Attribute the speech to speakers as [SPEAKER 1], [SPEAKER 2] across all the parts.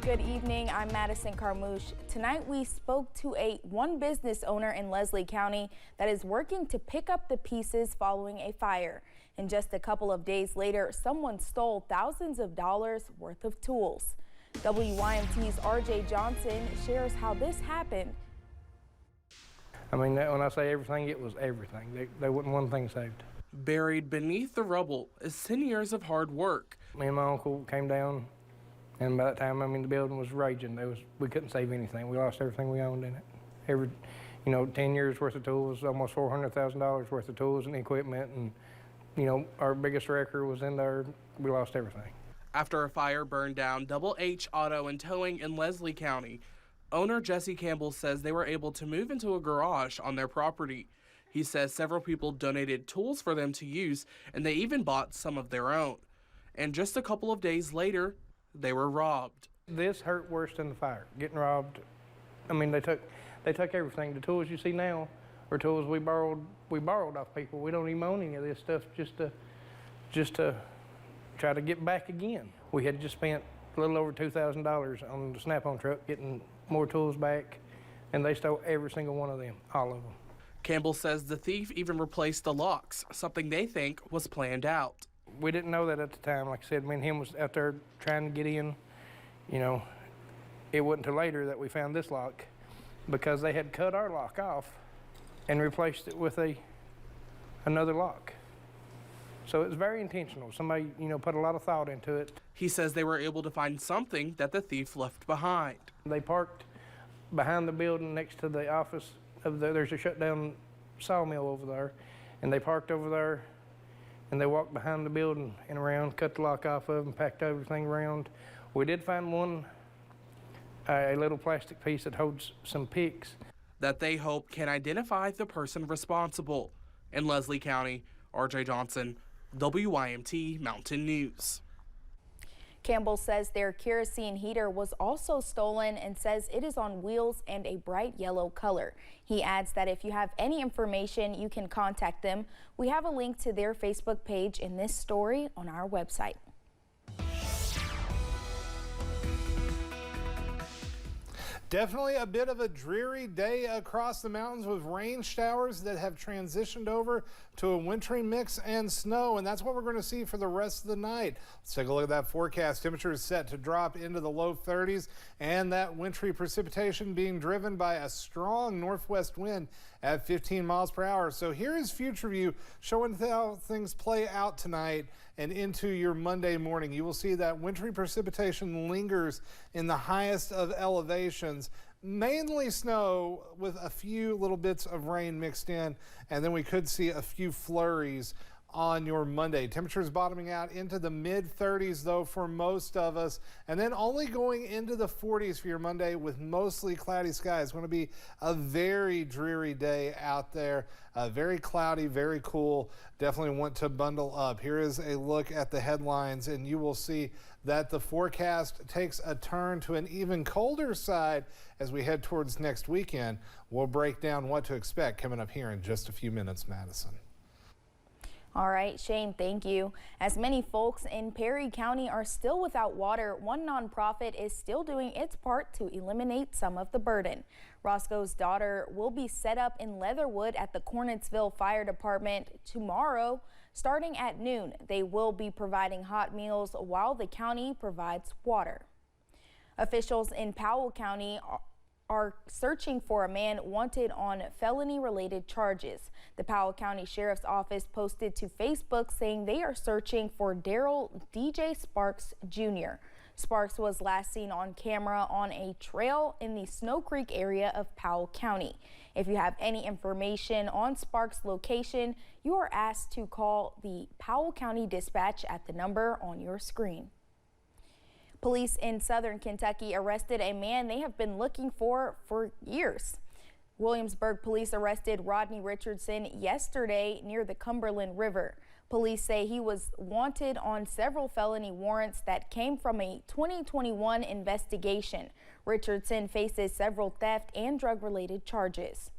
[SPEAKER 1] Good evening, I'm Madison Carmouche. Tonight we spoke to one business owner in Leslie County that is working to pick up the pieces following a fire. And just a couple of days later, someone stole thousands of dollars worth of tools. WYMT's RJ Johnson shares how this happened.
[SPEAKER 2] I mean, when I say everything, it was everything. There wasn't one thing saved.
[SPEAKER 3] Buried beneath the rubble is 10 years of hard work.
[SPEAKER 2] Me and my uncle came down, and by that time, I mean, the building was raging. We couldn't save anything. We lost everything we owned in it. 10 years worth of tools, almost $400,000 worth of tools and equipment, and our biggest wrecker was in there. We lost everything.
[SPEAKER 3] After a fire burned down Double H Auto and Towing in Leslie County, owner Jesse Campbell says they were able to move into a garage on their property. He says several people donated tools for them to use, and they even bought some of their own. And just a couple of days later, they were robbed.
[SPEAKER 2] This hurt worse than the fire, getting robbed. I mean, they took everything. The tools you see now are tools we borrowed off people. We don't even own any of this stuff just to try to get back again. We had just spent a little over $2,000 on the Snap-on truck getting more tools back, and they stole every single one of them, all of them.
[SPEAKER 3] Campbell says the thief even replaced the locks, something they think was planned out.
[SPEAKER 2] We didn't know that at the time. Like I said, me and him was out there trying to get in. It wasn't until later that we found this lock, because they had cut our lock off and replaced it with another lock. So it's very intentional. Somebody, put a lot of thought into it.
[SPEAKER 3] He says they were able to find something that the thief left behind.
[SPEAKER 2] They parked behind the building next to the office there's a shutdown sawmill over there, and they parked over there, and they walked behind the building and around, cut the lock off of them, packed everything around. We did find a little plastic piece that holds some picks
[SPEAKER 3] that they hope can identify the person responsible. In Leslie County, RJ Johnson, WYMT Mountain News.
[SPEAKER 1] Campbell says their kerosene heater was also stolen and says it is on wheels and a bright yellow color. He adds that if you have any information, you can contact them. We have a link to their Facebook page in this story on our website.
[SPEAKER 4] Definitely a bit of a dreary day across the mountains with rain showers that have transitioned over to a wintry mix and snow, and that's what we're going to see for the rest of the night. Let's take a look at that forecast. Temperature is set to drop into the low 30s, and that wintry precipitation being driven by a strong northwest wind at 15 miles per hour. So here is Future View showing how things play out tonight and into your Monday morning. You will see that wintry precipitation lingers in the highest of elevations. Mainly snow with a few little bits of rain mixed in, and then we could see a few flurries on your Monday. Temperatures bottoming out into the mid-30s though for most of us, and then only going into the 40s for your Monday with mostly cloudy skies. It's going to be a very dreary day out there. Very cloudy, very cool. Definitely want to bundle up. Here is a look at the headlines, and you will see that the forecast takes a turn to an even colder side as we head towards next weekend. We'll break down what to expect coming up here in just a few minutes, Madison.
[SPEAKER 1] All right, Shane, thank you. As many folks in Perry County are still without water, one nonprofit is still doing its part to eliminate some of the burden. Roscoe's daughter will be set up in Leatherwood at the Cornetsville Fire Department tomorrow, starting at noon. They will be providing hot meals while the county provides water. Officials in Powell County are searching for a man wanted on felony-related charges. The Powell County Sheriff's Office posted to Facebook saying they are searching for Daryl DJ Sparks Jr. Sparks was last seen on camera on a trail in the Snow Creek area of Powell County. If you have any information on Sparks' location, you are asked to call the Powell County Dispatch at the number on your screen. Police in southern Kentucky arrested a man they have been looking for years. Williamsburg police arrested Rodney Richardson yesterday near the Cumberland River. Police say he was wanted on several felony warrants that came from a 2021 investigation. Richardson faces several theft and drug-related charges.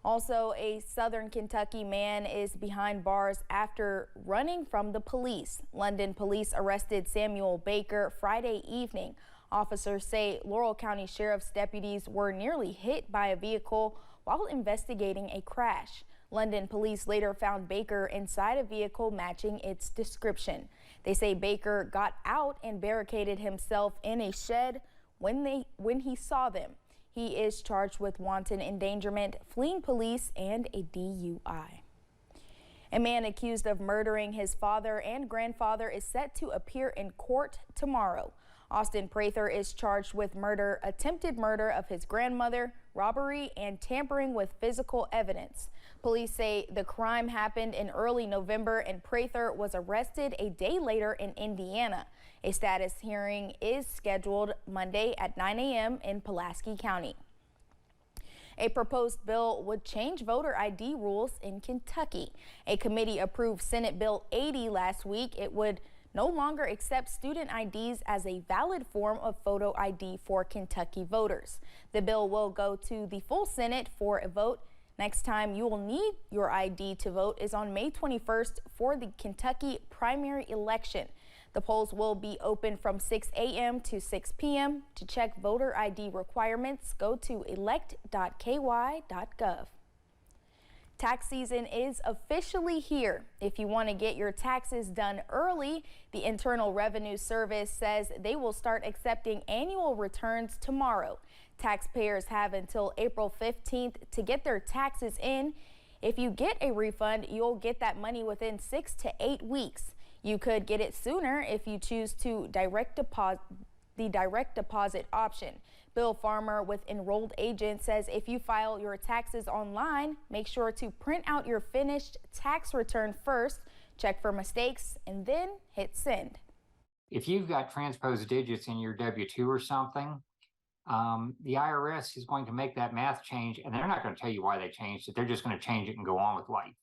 [SPEAKER 1] Also, a southern Kentucky man is behind bars after running from the police. London police arrested Samuel Baker Friday evening. Officers say Laurel County Sheriff's deputies were nearly hit by a vehicle while investigating a crash. London police later found Baker inside a vehicle matching its description. They say Baker got out and barricaded himself in a shed when he saw them. He is charged with wanton endangerment, fleeing police, and a DUI. A man accused of murdering his father and grandfather is set to appear in court tomorrow. Austin Prather is charged with murder, attempted murder of his grandmother, robbery, and tampering with physical evidence. Police say the crime happened in early November and Prather was arrested a day later in Indiana. A status hearing is scheduled Monday at 9 a.m. in Pulaski County. A proposed bill would change voter ID rules in Kentucky. A committee approved Senate Bill 80 last week. It would no longer accept student IDs as a valid form of photo ID for Kentucky voters. The bill will go to the full Senate for a vote. Next time you will need your ID to vote is on May 21st for the Kentucky primary election. The polls will be open from 6 a.m. to 6 p.m. To check voter ID requirements, go to elect.ky.gov. Tax season is officially here. If you want to get your taxes done early, the Internal Revenue Service says they will start accepting annual returns tomorrow. Taxpayers have until April 15th to get their taxes in. If you get a refund, you'll get that money within 6 to 8 weeks. You could get it sooner if you choose to direct deposit option. Bill Farmer with Enrolled Agent says if you file your taxes online, make sure to print out your finished tax return first, check for mistakes, and then hit send.
[SPEAKER 5] If you've got transposed digits in your W-2 or something, the IRS is going to make that math change, and they're not going to tell you why they changed it. They're just going to change it and go on with life.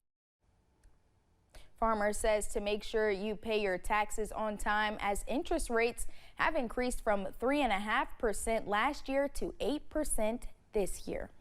[SPEAKER 1] Farmer says to make sure you pay your taxes on time as interest rates have increased from 3.5% last year to 8% this year.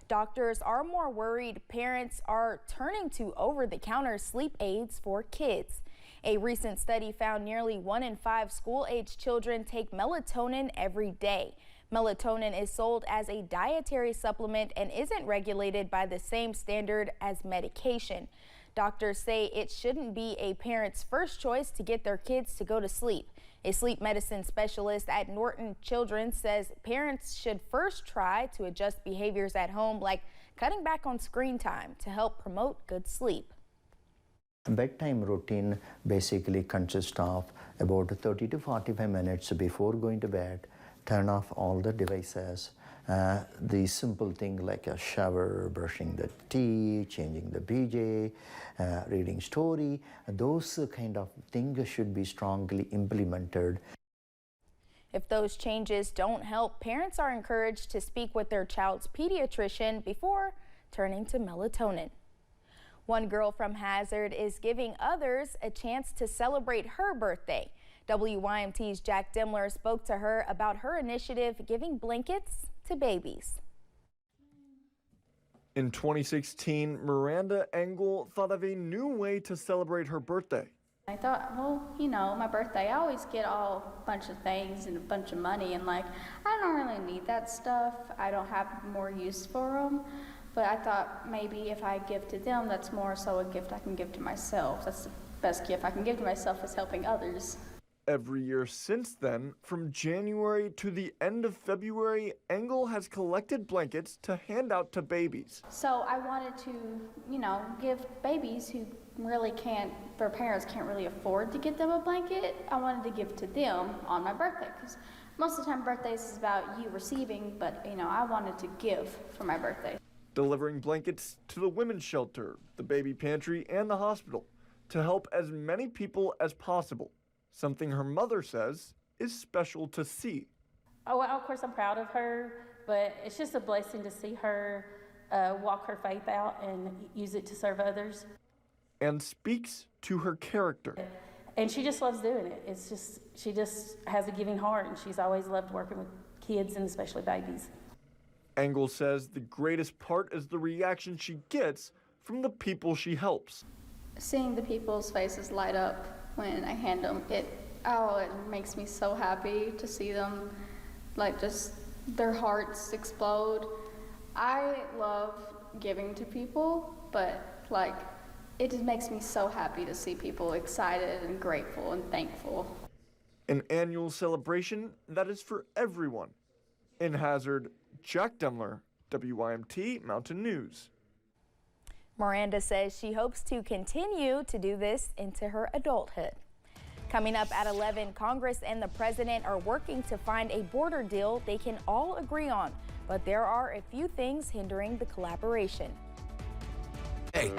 [SPEAKER 1] Doctors are more worried parents are turning to over-the-counter sleep aids for kids. A recent study found nearly 1 in 5 school-aged children take melatonin every day. Melatonin is sold as a dietary supplement and isn't regulated by the same standard as medication. Doctors say it shouldn't be a parent's first choice to get their kids to go to sleep. A sleep medicine specialist at Norton Children's says parents should first try to adjust behaviors at home, like cutting back on screen time, to help promote good sleep.
[SPEAKER 6] Bedtime routine basically consists of about 30 to 45 minutes before going to bed. Turn off all the devices. The simple thing like a shower, brushing the teeth, changing the BJ, reading story, those kind of things should be strongly implemented.
[SPEAKER 1] If those changes don't help, parents are encouraged to speak with their child's pediatrician before turning to melatonin. One girl from Hazard is giving others a chance to celebrate her birthday. WYMT's Jack Demler spoke to her about her initiative giving blankets to babies.
[SPEAKER 7] In 2016, Miranda Engel thought of a new way to celebrate her birthday.
[SPEAKER 8] I thought, well, you know, my birthday, I always get a bunch of things and a bunch of money, and like, I don't really need that stuff. I don't have more use for them. But I thought maybe if I give to them, that's more so a gift I can give to myself. That's the best gift I can give to myself, is helping others.
[SPEAKER 7] Every year since then, from January to the end of February, Engel has collected blankets to hand out to babies.
[SPEAKER 8] So I wanted to, you know, give babies who really can't, their parents can't really afford to get them a blanket. I wanted to give to them on my birthday, because most of the time birthdays is about you receiving, but you know, I wanted to give for my birthday.
[SPEAKER 7] Delivering blankets to the women's shelter, the baby pantry, and the hospital to help as many people as possible. Something her mother says is special to see.
[SPEAKER 8] Oh, well, of course I'm proud of her, but it's just a blessing to see her walk her faith out and use it to serve others.
[SPEAKER 7] And speaks to her character.
[SPEAKER 8] And she just loves doing it. It's just, she just has a giving heart, and she's always loved working with kids and especially babies.
[SPEAKER 7] Engel says the greatest part is the reaction she gets from the people she helps.
[SPEAKER 8] Seeing the people's faces light up when I hand them, it Oh, it makes me so happy to see them, like, just their hearts explode. I love giving to people, but like, it just makes me so happy to see people excited and grateful and thankful.
[SPEAKER 7] An annual celebration that is for everyone. In Hazard, Jack Demler, WYMT Mountain News.
[SPEAKER 1] Miranda says she hopes to continue to do this into her adulthood. Coming up at 11, Congress and the president are working to find a border deal they can all agree on, but there are a few things hindering the collaboration.
[SPEAKER 9] Hey.